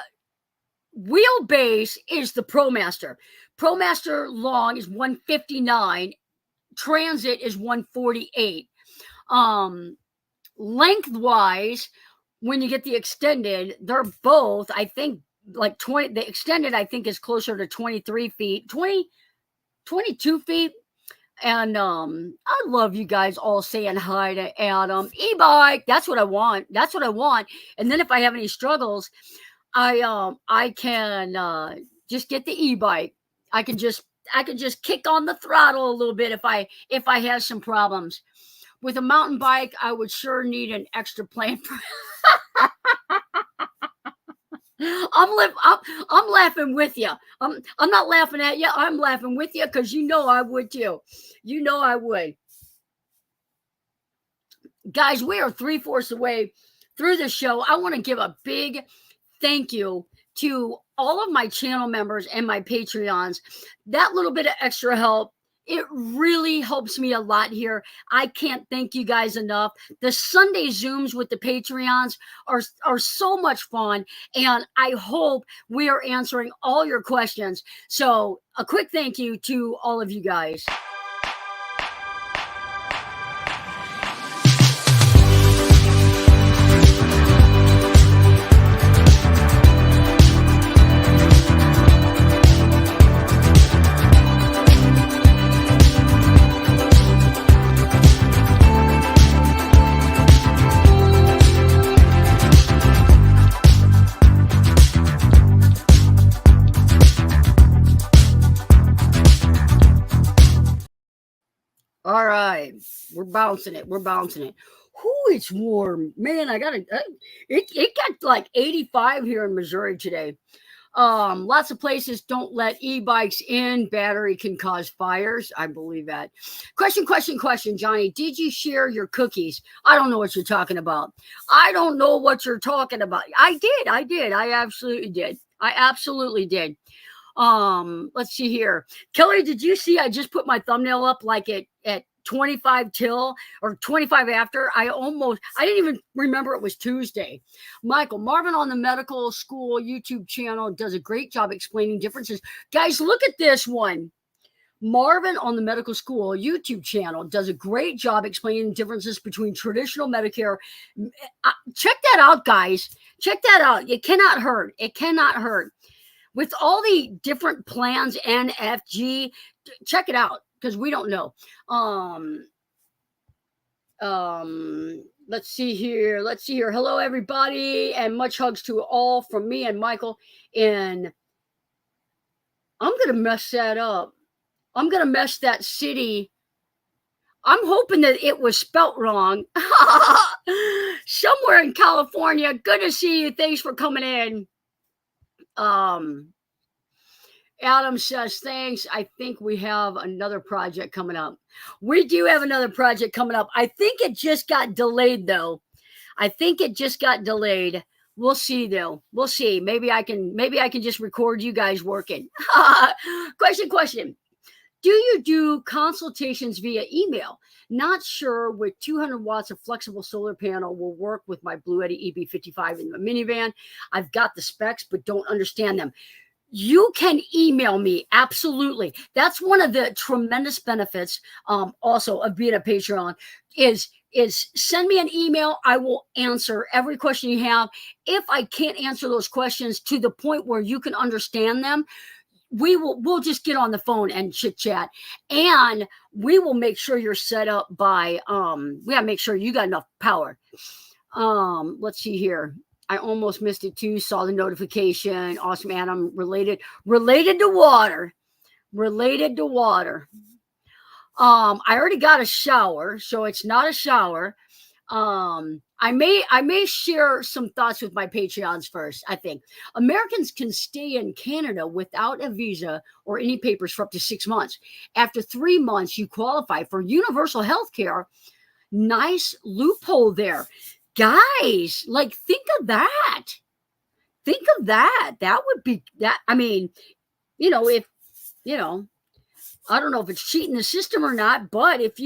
wheelbase is the ProMaster. ProMaster long is 159. Transit is 148. Lengthwise, when you get the extended, they're both, I think, like 20. The extended, I think, is closer to 23 feet, 22 feet. And I love you guys all saying hi to Adam. E-bike, that's what I want. That's what I want. And then if I have any struggles, I can just get the e-bike. I can just kick on the throttle a little bit if I have some problems. With a mountain bike, I would sure need an extra plan for I'm laughing with you. I'm not laughing at you. I'm laughing with you because you know I would too. You know I would. Guys, we are 3/4 away through the show. I want to give a big thank you to all of my channel members and my Patreons. That little bit of extra help, it really helps me a lot here. I can't thank you guys enough. The Sunday Zooms with the Patreons are so much fun, and I hope we are answering all your questions. So a quick thank you to all of you guys. All right, we're bouncing it. We're bouncing it. Whoo, it's warm, man. It got like 85 here in Missouri today. Lots of places don't let e-bikes in. Battery can cause fires. I believe that. Question, Johnny. Did you share your cookies? I don't know what you're talking about. I don't know what you're talking about. I did. I absolutely did. Let's see here. Kelly, did you see I just put my thumbnail up like at 25 till or 25 after? I didn't even remember it was Tuesday. Michael, Marvin on the medical school YouTube channel does a great job explaining differences. Guys, look at this one. Marvin on the medical school YouTube channel does a great job explaining differences between traditional Medicare. Check that out, guys. Check that out. It cannot hurt. With all the different plans, NFG, check it out because we don't know. Let's see here. Hello, everybody, and much hugs to all from me and Michael. And I'm going to mess that up. I'm going to mess that city. I'm hoping that it was spelt wrong. Somewhere in California. Good to see you. Thanks for coming in. Adam says, thanks. I think we have another project coming up. We do have another project coming up. I think it just got delayed, though. We'll see though. We'll see. Maybe I can just record you guys working. Question. Do you do consultations via email? Not sure with 200 watts of flexible solar panel will work with my Blue Eddy EB55 in the minivan. I've got the specs, but don't understand them. You can email me. Absolutely. That's one of the tremendous benefits also of being a Patreon is send me an email. I will answer every question you have. If I can't answer those questions to the point where you can understand them, we'll just get on the phone and chit chat, and we will make sure you're set up by we gotta make sure you got enough power. Let's see here. I almost missed it too. Saw the notification. Awesome, Adam. Related to water. I already got a shower, so it's not a shower. I may share some thoughts with my Patreons first. I think Americans can stay in Canada without a visa or any papers for up to 6 months. After 3 months, you qualify for universal health care. Nice loophole there. Guys, like, think of that. That would be that. I mean, if, I don't know if it's cheating the system or not, but if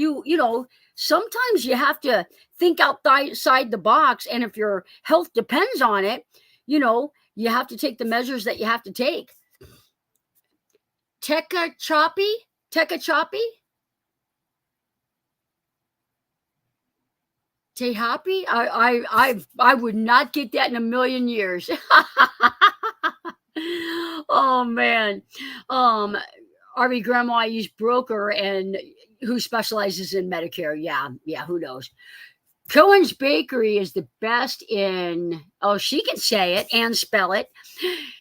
sometimes you have to think outside the box. And if your health depends on it, you have to take the measures that you have to take. Tekka choppy? Tehappy? I would not get that in a million years. Oh man. RV Grandma, I use broker and who specializes in Medicare. Yeah, who knows? Cohen's Bakery is the best in, she can say it and spell it.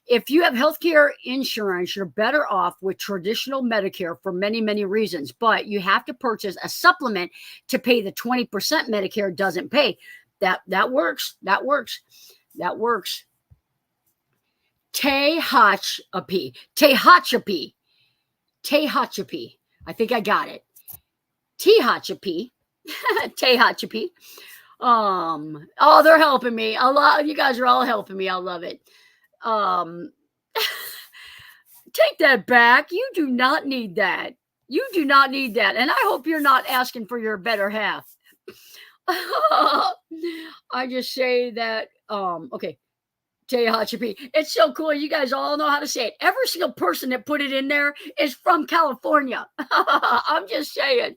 If you have healthcare insurance, you're better off with traditional Medicare for many, many reasons, but you have to purchase a supplement to pay the 20% Medicare doesn't pay. That works. Tehachapi. I think I got it. Tehachapi. They're helping me a lot. You guys are all helping me. I love it. Take that back. You do not need that. And I hope you're not asking for your better half. I just say that, okay. Tehachapi. It's so cool. You guys all know how to say it. Every single person that put it in there is from California. I'm just saying.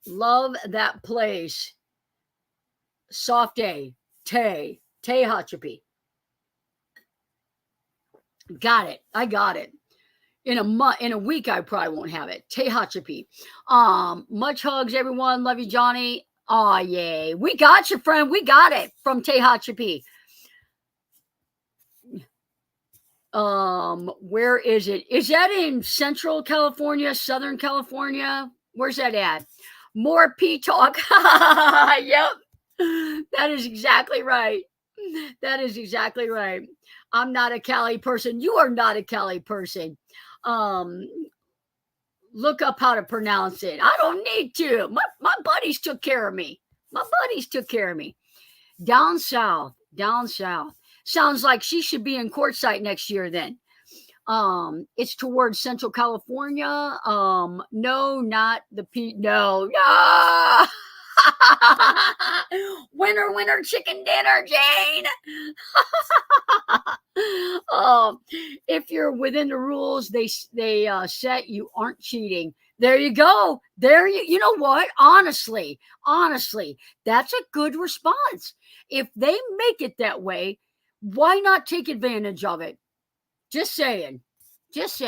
Love that place. Soft day. Tehachapi. Got it. I got it. In a week, I probably won't have it. Tehachapi. Much hugs, everyone. Love you, Johnny. Oh, yay. We got you, friend. We got it from Tehachapi. Where is it? Is that in Central California, Southern California? Where's that at? More P talk. Yep. That is exactly right. I'm not a Cali person. You are not a Cali person. Look up how to pronounce it. I don't need to. My buddies took care of me. Down south. Sounds like she should be in Quartzsite next year then. It's towards Central California. No, not the no. Winter chicken dinner, Jane. If you're within the rules they set, you aren't cheating. There you go. You know what? Honestly, that's a good response. If they make it that way, why not take advantage of it? Just saying. It's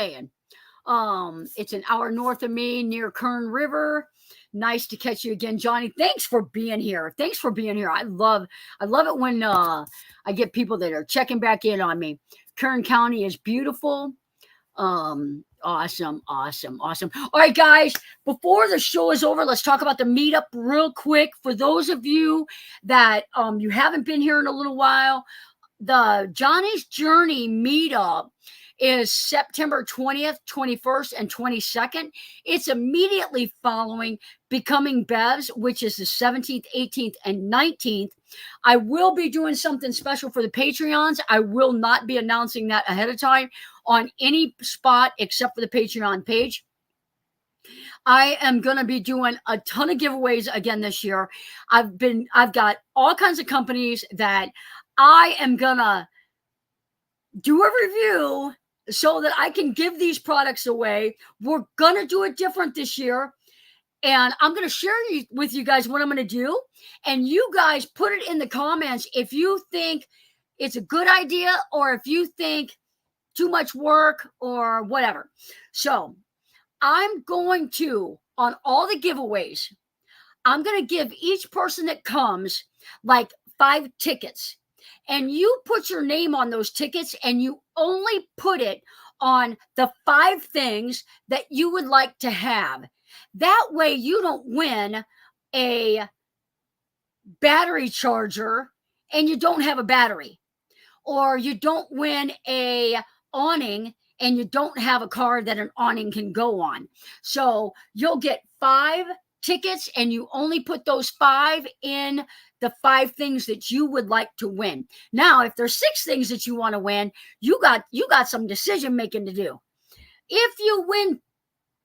an hour north of me near Kern River. Nice to catch you again, Johnny. Thanks for being here. I love it when I get people that are checking back in on me. Kern County is beautiful. Awesome. All right, guys, before the show is over, let's talk about the meetup real quick. For those of you that you haven't been here in a little while, the Johnny's Journey meetup is September 20th, 21st, and 22nd. It's immediately following Becoming Bevs, which is the 17th, 18th, and 19th. I will be doing something special for the Patreons. I will not be announcing that ahead of time on any spot except for the Patreon page. I am going to be doing a ton of giveaways again this year. I've got all kinds of companies that I am going to do a review so that I can give these products away. We're going to do it different this year. And I'm going to share with you guys what I'm going to do. And you guys put it in the comments if you think it's a good idea or if you think too much work or whatever. So I'm going to, on all the giveaways, I'm going to give each person that comes like 5 tickets. And you put your name on those tickets and you only put it on the 5 things that you would like to have. That way you don't win a battery charger and you don't have a battery. Or you don't win a awning and you don't have a car that an awning can go on. So you'll get 5 tickets and you only put those 5 in the 5 things that you would like to win. Now, if there's 6 things that you want to win, you got some decision making to do. If you win,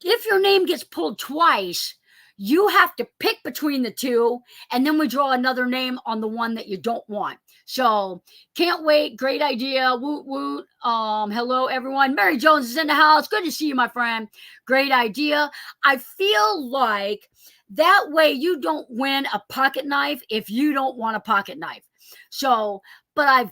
if your name gets pulled twice, you have to pick between the 2, and then we draw another name on the one that you don't want. So can't wait. Great idea. Woot woot. Hello everyone. Mary Jones is in the house. Good to see you, my friend. Great idea. I feel like that way you don't win a pocket knife if you don't want a pocket knife. So, but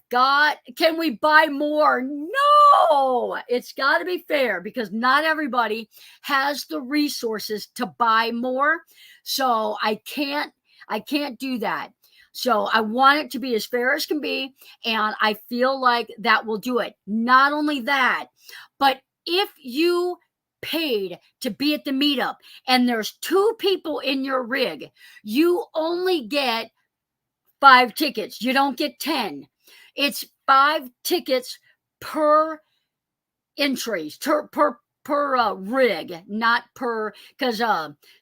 can we buy more? No, it's got to be fair because not everybody has the resources to buy more. So I can't do that. So I want it to be as fair as can be. And I feel like that will do it. Not only that, but if you paid to be at the meetup and there's 2 people in your rig, you only get 5 tickets. You don't get 10. It's 5 tickets per entries, per rig, not per, because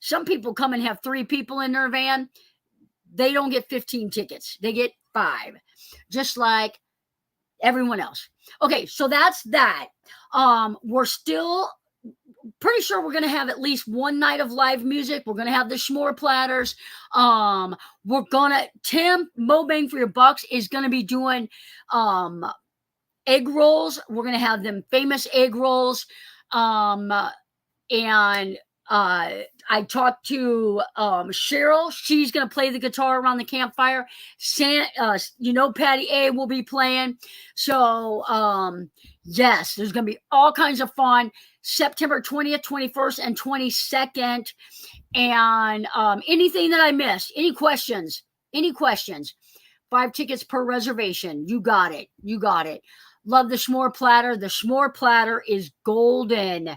some people come and have 3 people in their van. They don't get 15 tickets. They get 5, just like everyone else. Okay, so that's that. We're still pretty sure we're going to have at least one night of live music. We're going to have the s'more platters. Tim Mobang for Your Bucks is going to be doing egg rolls. We're going to have them famous egg rolls. I talked to Cheryl. She's going to play the guitar around the campfire. Patty A will be playing. So, yes, there's going to be all kinds of fun. September 20th, 21st, and 22nd. And anything that I missed, any questions? 5 tickets per reservation. You got it. Love the s'more platter. The s'more platter is golden.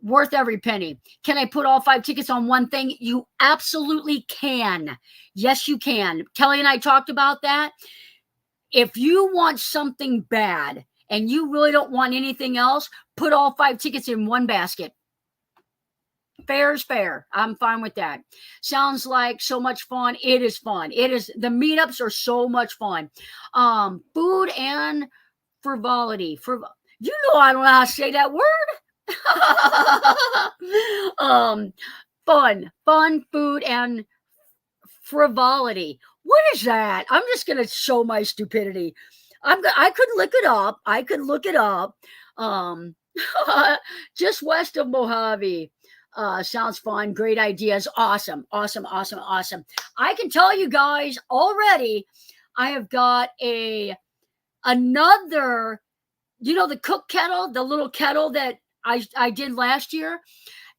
Worth every penny. Can I put all 5 tickets on one thing? You absolutely can. Yes, you can. Kelly and I talked about that. If you want something bad and you really don't want anything else, put all 5 tickets in one basket. Fair is fair. I'm fine with that. Sounds like so much fun. It is fun. The meetups are so much fun. Food and frivolity. You know I don't know how to say that word. Fun, food, and frivolity. What is that? I'm just gonna show my stupidity. I could look it up. Just west of Mojave. Sounds fun. Great ideas. Awesome. I can tell you guys already, I have got another, the cook kettle, the little kettle that I did last year.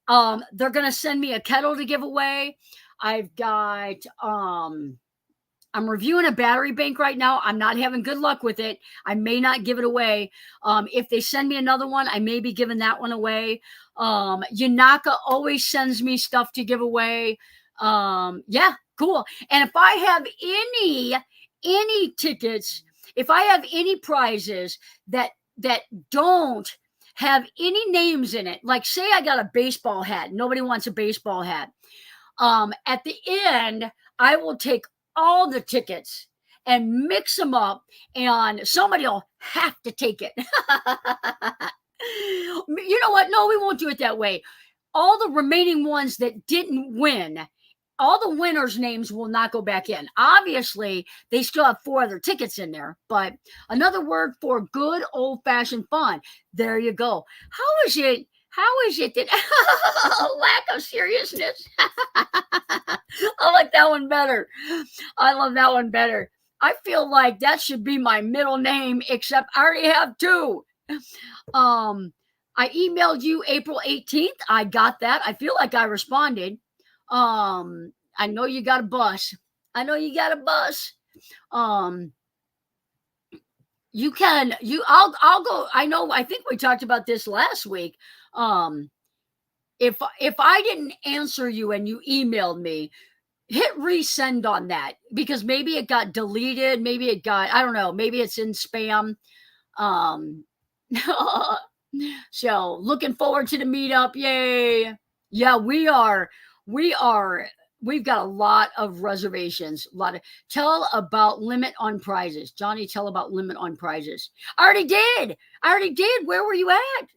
They're going to send me a kettle to give away. I've got, I'm reviewing a battery bank right now. I'm not having good luck with it. I may not give it away. If they send me another one, I may be giving that one away. Yanaka always sends me stuff to give away. Yeah, cool. And if I have any tickets, if I have any prizes that don't have any names in it, like say I got a baseball hat, nobody wants a baseball hat. At the end, I will take all the tickets and mix them up, and somebody will have to take it. You know what? No, we won't do it that way. All the remaining ones that didn't win, all the winners' names will not go back in. Obviously, they still have 4 other tickets in there, but another word for good old-fashioned fun. There you go. How is it that lack of seriousness? I like that one better. I love that one better. I feel like that should be my middle name, except I already have 2. I emailed you April 18th. I got that. I feel like I responded. I know you got a bus. I'll go. I think we talked about this last week. If I didn't answer you and you emailed me, hit resend on that, because maybe it got deleted. Maybe it got, I don't know, maybe it's in spam. So looking forward to the meetup. Yay. Yeah, we are. We've got a lot of reservations. Tell about limit on prizes. Johnny, tell about limit on prizes. I already did. Where were you at?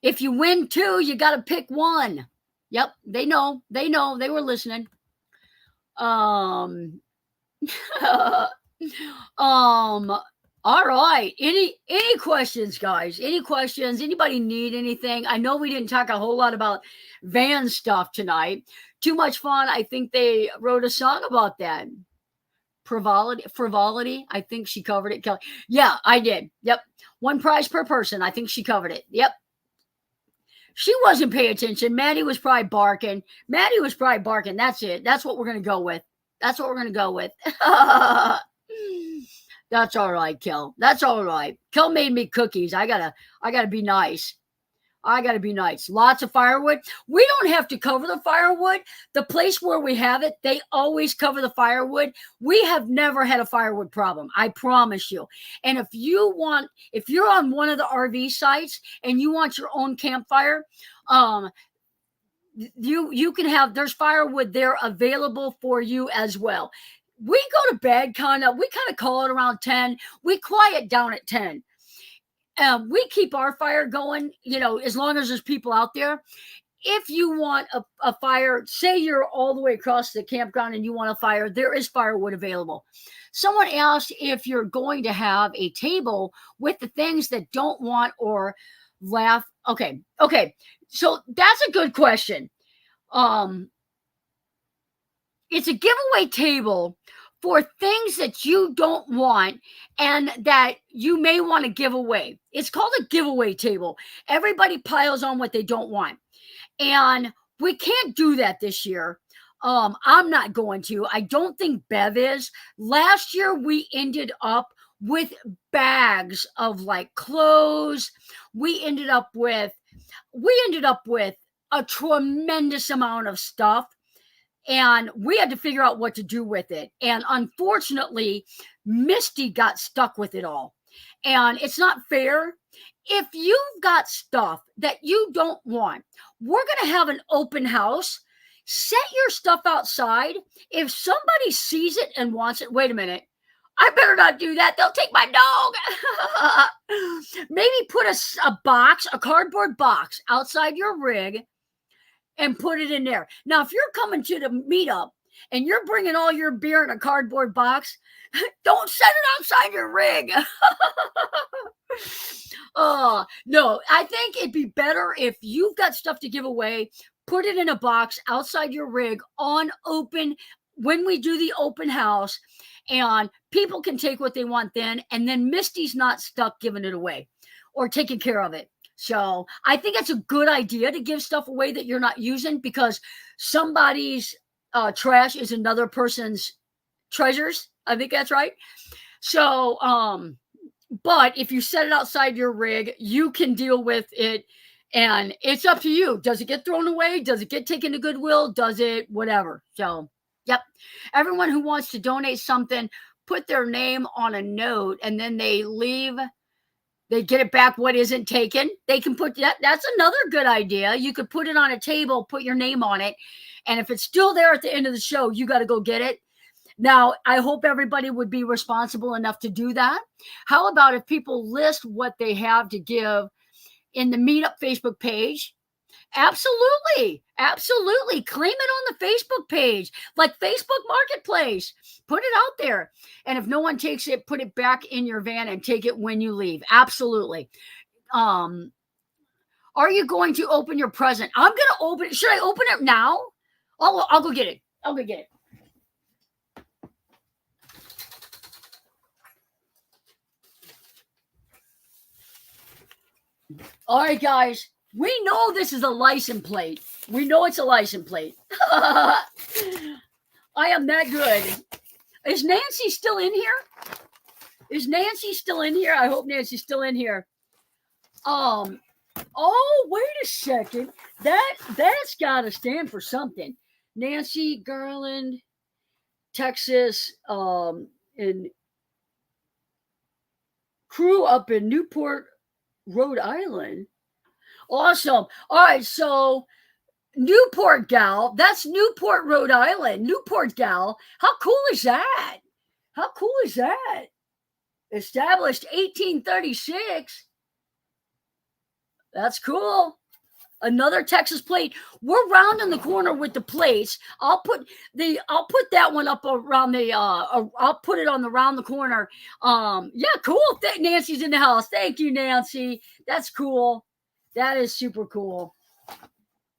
If you win 2, you got to pick 1. Yep. They know. They were listening. All right. Any questions, guys? Any questions? Anybody need anything? I know we didn't talk a whole lot about van stuff tonight. Too much fun. I think they wrote a song about that. Frivolity. I think she covered it. Kelly. Yeah, I did. Yep. 1 prize per person. I think she covered it. Yep. She wasn't paying attention. Maddie was probably barking. That's it. That's what we're going to go with. That's all right, Kel. That's all right. Kel made me cookies. I gotta be nice. Lots of firewood. We don't have to cover the firewood. The place where we have it, they always cover the firewood. We have never had a firewood problem. I promise you. And if you're on one of the RV sites and you want your own campfire, you can have, there's firewood there available for you as well. We go to bed we call it around 10. We quiet down at 10. We keep our fire going, as long as there's people out there. If you want a fire, say you're all the way across the campground and you want a fire, there is firewood available. Someone asked if you're going to have a table with the things that don't want or laugh. Okay. So that's a good question. It's a giveaway table for things that you don't want and that you may want to give away. It's called a giveaway table. Everybody piles on what they don't want. And we can't do that this year. I'm not going to. I don't think Bev is. Last year, we ended up with bags of clothes. We ended up with a tremendous amount of stuff. And we had to figure out what to do with it. And unfortunately, Misty got stuck with it all. And it's not fair. If you've got stuff that you don't want, we're going to have an open house. Set your stuff outside. If somebody sees it and wants it, wait a minute. I better not do that. They'll take my dog. Maybe put a cardboard box outside your rig and put it in there. Now, if you're coming to the meetup and you're bringing all your beer in a cardboard box, don't set it outside your rig. No, I think it'd be better if you've got stuff to give away, put it in a box outside your rig on open when we do the open house, and people can take what they want then, and then Misty's not stuck giving it away or taking care of it. So I think it's a good idea to give stuff away that you're not using, because somebody's trash is another person's treasures. I think that's right. So, but if you set it outside your rig, you can deal with it, and it's up to you. Does it get thrown away? Does it get taken to Goodwill? Does it whatever? So, yep. Everyone who wants to donate something, put their name on a note, and then they leave They get it back what isn't taken. They can put that. That's another good idea. You could put it on a table, put your name on it. And if it's still there at the end of the show, you got to go get it. Now, I hope everybody would be responsible enough to do that. How about if people list what they have to give in the Meetup Facebook page? Absolutely. Absolutely. Claim it on the Facebook page, like Facebook Marketplace. Put it out there. And if no one takes it, put it back in your van and take it when you leave. Absolutely. Are you going to open your present? I'm going to open it. Should I open it now? I'll go get it. I'll go get it. All right, guys. We know this is a license plate. We know it's a license plate. I am that good. Is Nancy still in here? Is Nancy still in here? I hope Nancy's still in here. Oh, wait a second. That's got to stand for something. Nancy Garland, Texas, and crew up in Newport, Rhode Island. Awesome. All right, so Newport gal, that's Newport, Rhode Island. Newport gal. How cool is that? How cool is that? Established 1836. That's cool. Another Texas plate. We're rounding the corner with the plates. I'll put that one up around the I'll put it on the round the corner. Yeah, cool. Nancy's in the house. Thank you, Nancy. That's cool. That is super cool.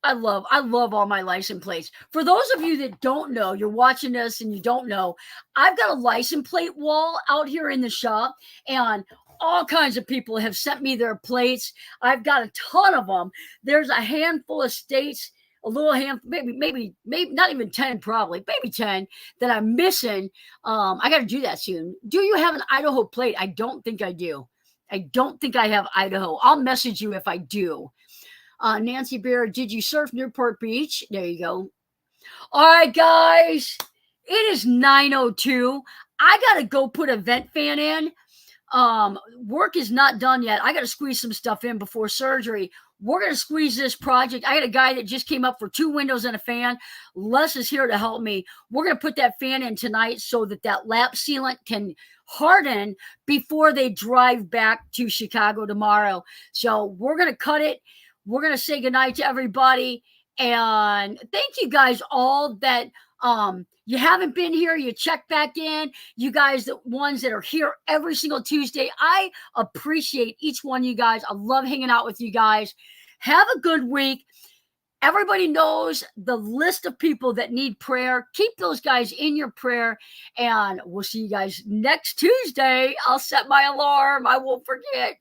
I love all my license plates. For those of you that don't know, you're watching this and you don't know, I've got a license plate wall out here in the shop, and all kinds of people have sent me their plates. I've got a ton of them. There's a handful of states, a little handful, maybe not even 10, probably, maybe 10 that I'm missing. I got to do that soon. Do you have an Idaho plate? I don't think I do. I don't think I have Idaho. I'll message you if I do. Nancy Bear, did you surf Newport Beach? There you go. All right, guys. It is 9:02. I got to go put a vent fan in. Work is not done yet. I got to squeeze some stuff in before surgery. We're going to squeeze this project. I got a guy that just came up for 2 windows and a fan. Les is here to help me. We're going to put that fan in tonight so that lap sealant can harden before they drive back to Chicago tomorrow. So we're going to cut it. We're going to say goodnight to everybody. And thank you guys all that you haven't been here. You check back in. You guys, the ones that are here every single Tuesday, I appreciate each one of you guys. I love hanging out with you guys. Have a good week. Everybody knows the list of people that need prayer. Keep those guys in your prayer. And we'll see you guys next Tuesday. I'll set my alarm. I won't forget.